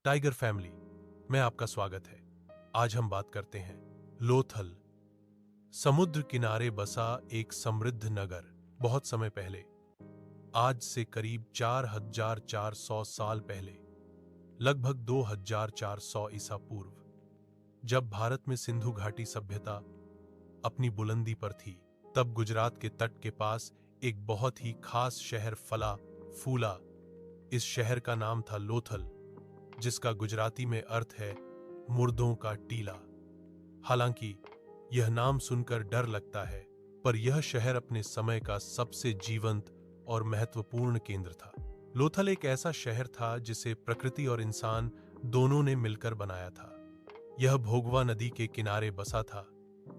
Tiger family में आपका स्वागत है। आज हम बात करते हैं लोथल। समुद्र किनारे बसा एक समृद्ध नगर। बहुत समय पहले, आज से करीब 4400 साल पहले, लगभग 2400 ईसा पूर्व, जब भारत में सिंधु घाटी सभ्यता अपनी बुलंदी पर थी, तब गुजरात के तट के पास एक बहुत ही खास शहर फला फूला। इस शहर का नाम था लोथल, जिसका गुजराती में अर्थ है मुर्दों का टीला। हालांकि यह नाम सुनकर डर लगता है, पर यह शहर अपने समय का सबसे जीवंत और महत्वपूर्ण केंद्र था। लोथल एक ऐसा शहर था जिसे प्रकृति और इंसान दोनों ने मिलकर बनाया था। यह भोगवा नदी के किनारे बसा था,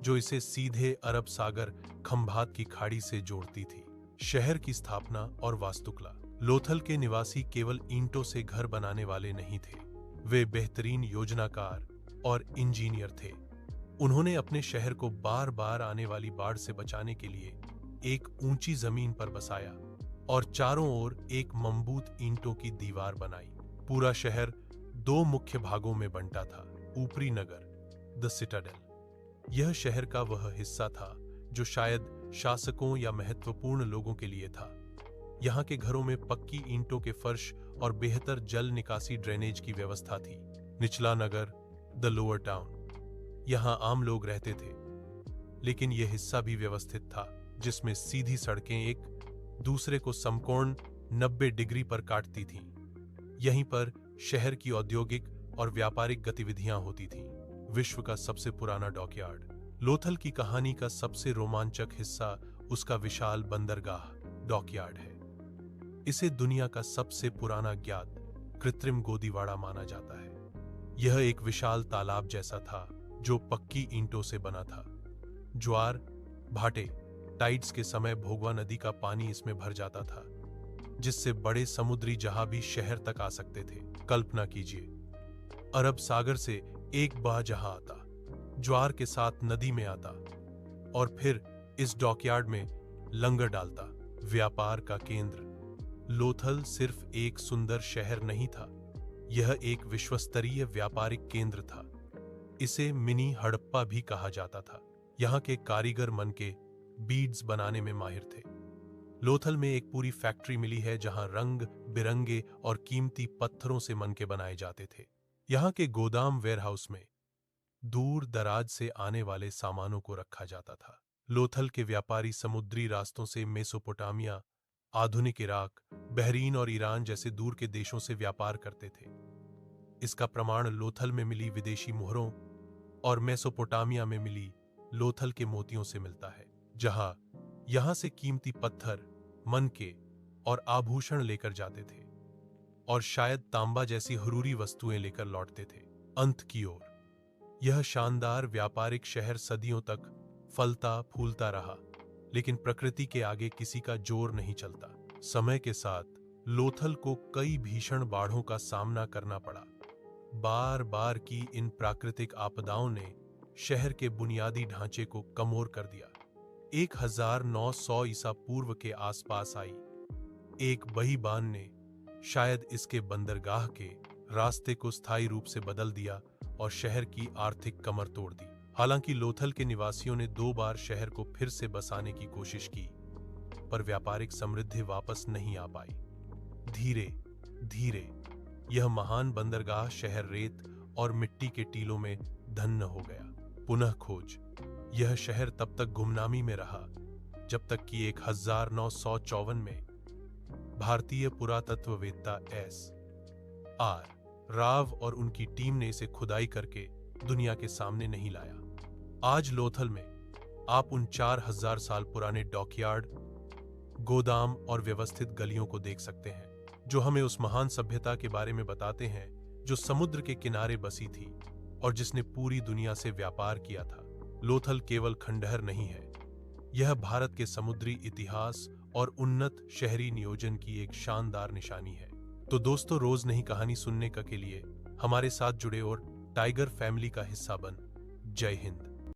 जो इसे सीधे अरब सागर खंभात की खाड़ी से जोड़ती थी। शहर की स्थापना और वास्तुकला। लोथल के निवासी केवल ईंटों से घर बनाने वाले नहीं थे, वे बेहतरीन योजनाकार और इंजीनियर थे। उन्होंने अपने शहर को बार बार आने वाली बाढ़ से बचाने के लिए एक ऊंची जमीन पर बसाया और चारों ओर एक मजबूत ईंटों की दीवार बनाई। पूरा शहर दो मुख्य भागों में बंटा था। ऊपरी नगर, द सिटाडेल, यह शहर का वह हिस्सा था जो शायद शासकों या महत्वपूर्ण लोगों के लिए था। यहाँ के घरों में पक्की ईंटों के फर्श और बेहतर जल निकासी ड्रेनेज की व्यवस्था थी। निचला नगर, द लोअर टाउन, यहाँ आम लोग रहते थे, लेकिन यह हिस्सा भी व्यवस्थित था, जिसमें सीधी सड़कें एक दूसरे को समकोण 90 डिग्री पर काटती थीं। यहीं पर शहर की औद्योगिक और व्यापारिक गतिविधियां होती थीं। विश्व का सबसे पुराना डॉकयार्ड। लोथल की कहानी का सबसे रोमांचक हिस्सा उसका विशाल बंदरगाह डॉकयार्ड है। इसे दुनिया का सबसे पुराना ज्ञात कृत्रिम गोदीवाड़ा माना जाता है। यह एक विशाल तालाब जैसा था जो पक्की ईंटों से बना था। ज्वार भाटे टाइड्स के समय भोगवा नदी का पानी इसमें भर जाता था, जिससे बड़े समुद्री जहाज भी शहर तक आ सकते थे। कल्पना कीजिए, अरब सागर से एक बड़ा जहाज आता, ज्वार के साथ नदी में आता और फिर इस डॉकयार्ड में लंगर डालता। व्यापार का केंद्र। लोथल सिर्फ एक सुंदर शहर नहीं था, यह एक विश्वस्तरीय व्यापारिक केंद्र था। इसे मिनी हड़प्पा भी कहा जाता था। यहाँ के कारीगर मन के बीड्स बनाने में माहिर थे। लोथल में एक पूरी फैक्ट्री मिली है जहां रंग बिरंगे और कीमती पत्थरों से मनके बनाए जाते थे। यहाँ के गोदाम वेयरहाउस में दूर दराज से आने वाले सामानों को रखा जाता था। लोथल के व्यापारी समुद्री रास्तों से मेसोपोटामिया, आधुनिक इराक, बहरीन और ईरान जैसे दूर के देशों से व्यापार करते थे। इसका प्रमाण लोथल में मिली विदेशी मोहरों और मेसोपोटामिया में मिली लोथल के मोतियों से मिलता है, जहां यहां से कीमती पत्थर, मनके और आभूषण लेकर जाते थे और शायद तांबा जैसी जरूरी वस्तुएं लेकर लौटते थे। अंत की ओर यह शानदार व्यापारिक शहर सदियों तक फलता फूलता रहा, लेकिन प्रकृति के आगे किसी का जोर नहीं चलता। समय के साथ लोथल को कई भीषण बाढ़ों का सामना करना पड़ा। बार बार की इन प्राकृतिक आपदाओं ने शहर के बुनियादी ढांचे को कमजोर कर दिया। 1900 ईसा पूर्व के आसपास आई एक बही बांध ने शायद इसके बंदरगाह के रास्ते को स्थायी रूप से बदल दिया और शहर की आर्थिक कमर तोड़ दी। हालांकि लोथल के निवासियों ने 2 बार शहर को फिर से बसाने की कोशिश की, पर व्यापारिक समृद्धि वापस नहीं आ पाई। धीरे धीरे यह महान बंदरगाह शहर रेत और मिट्टी के टीलों में धन्य हो गया। पुनः खोज। यह शहर तब तक गुमनामी में रहा जब तक कि 1954 में भारतीय पुरातत्ववेत्ता S.R. राव और उनकी टीम ने इसे खुदाई करके दुनिया के सामने नहीं लाया। आज लोथल में आप उन 4000 साल पुराने डॉकयार्ड, गोदाम और व्यवस्थित गलियों को देख सकते हैं, जो हमें उस महान सभ्यता के बारे में बताते हैं जो समुद्र के किनारे बसी थी और जिसने पूरी दुनिया से व्यापार किया था। लोथल केवल खंडहर नहीं है, यह भारत के समुद्री इतिहास और उन्नत शहरी नियोजन की एक शानदार निशानी है। तो दोस्तों, रोज नई कहानी सुनने के लिए हमारे साथ जुड़े और टाइगर फैमिली का हिस्सा बन। जय हिंद।